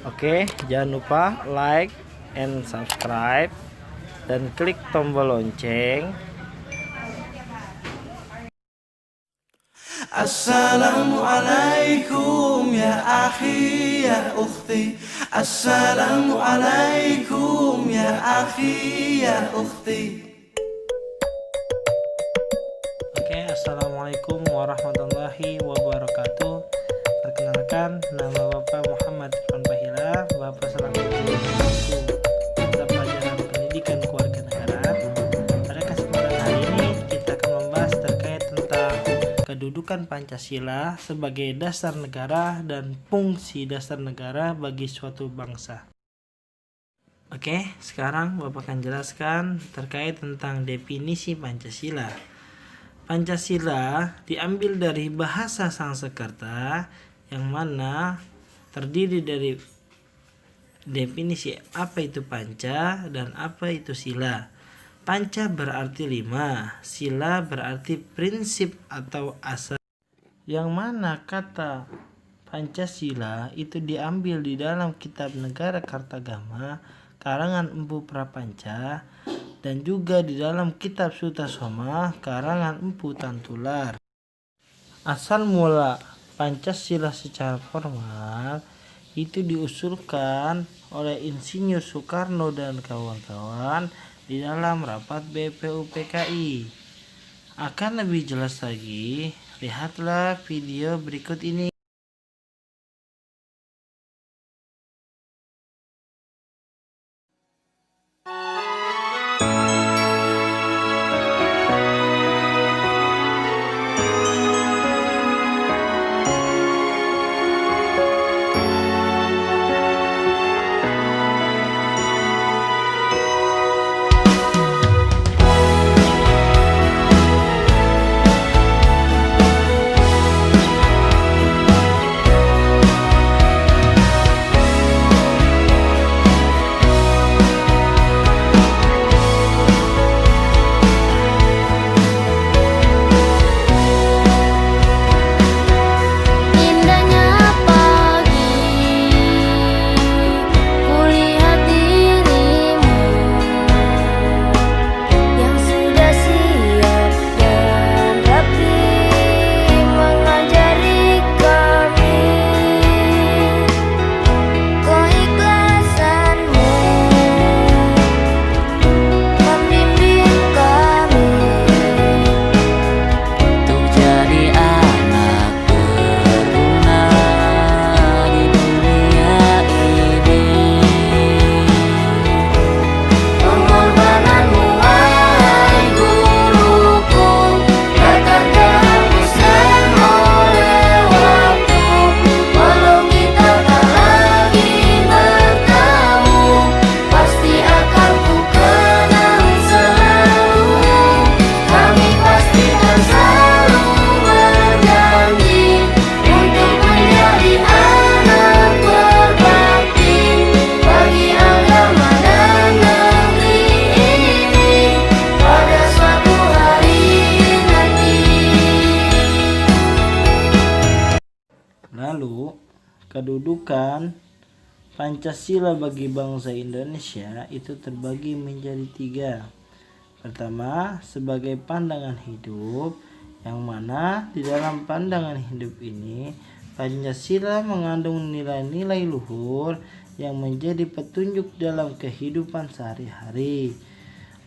Oke, jangan lupa like and subscribe dan klik tombol lonceng. Assalamualaikum ya akhi ya ukhti. Assalamualaikum ya akhi ya ukhti. Oke, assalamualaikum warahmatullahi wabarakatuh. Perkenalkan, nama Bapak Muhammad Irfan Bahila, Bapak selaku guru mata pelajaran pendidikan kewarganegaraan. Pada kesempatan hari ini kita akan membahas terkait tentang kedudukan Pancasila sebagai dasar negara dan fungsi dasar negara bagi suatu bangsa. Oke, sekarang Bapak akan jelaskan terkait tentang definisi Pancasila. Pancasila diambil dari bahasa Sanskerta yang mana terdiri dari definisi apa itu panca dan apa itu sila. Panca berarti 5, sila berarti prinsip atau asas. Yang mana kata Pancasila itu diambil di dalam Kitab Negara Kartagama karangan Empu Prapanca dan juga di dalam Kitab Sutasoma karangan Empu Tantular. Asal mula Pancasila secara formal itu diusulkan oleh Insinyur Soekarno dan kawan-kawan di dalam rapat BPUPKI. Akan lebih jelas lagi, lihatlah video berikut ini. Lalu, kedudukan Pancasila bagi bangsa Indonesia itu terbagi menjadi 3. Pertama, sebagai pandangan hidup, yang mana di dalam pandangan hidup ini Pancasila mengandung nilai-nilai luhur yang menjadi petunjuk dalam kehidupan sehari-hari.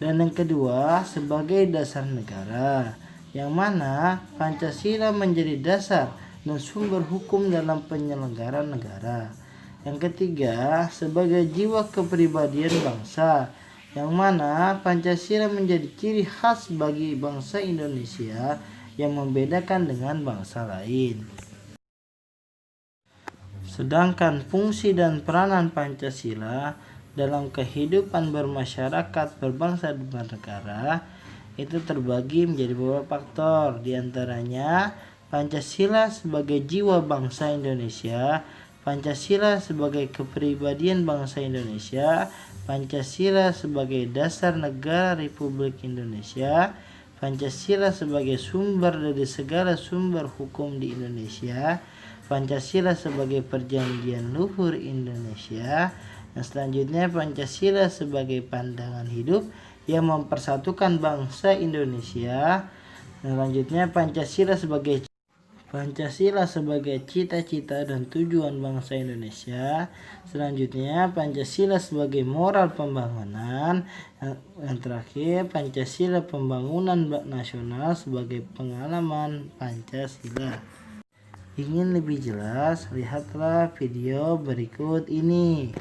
Dan yang kedua, sebagai dasar negara, yang mana Pancasila menjadi dasar dan sumber hukum dalam penyelenggaraan negara. Yang ketiga, sebagai jiwa kepribadian bangsa, yang mana Pancasila menjadi ciri khas bagi bangsa Indonesia yang membedakan dengan bangsa lain. Sedangkan fungsi dan peranan Pancasila dalam kehidupan bermasyarakat, berbangsa dan bernegara itu terbagi menjadi beberapa faktor. Di antaranya Pancasila sebagai jiwa bangsa Indonesia, Pancasila sebagai kepribadian bangsa Indonesia, Pancasila sebagai dasar negara Republik Indonesia, Pancasila sebagai sumber dari segala sumber hukum di Indonesia, Pancasila sebagai perjanjian luhur Indonesia. Yang selanjutnya Pancasila sebagai pandangan hidup yang mempersatukan bangsa Indonesia. Yang selanjutnya Pancasila sebagai cita-cita dan tujuan bangsa Indonesia. Selanjutnya Pancasila sebagai moral pembangunan. Yang terakhir Pancasila pembangunan nasional sebagai pengalaman Pancasila. Ingin lebih jelas, lihatlah video berikut ini.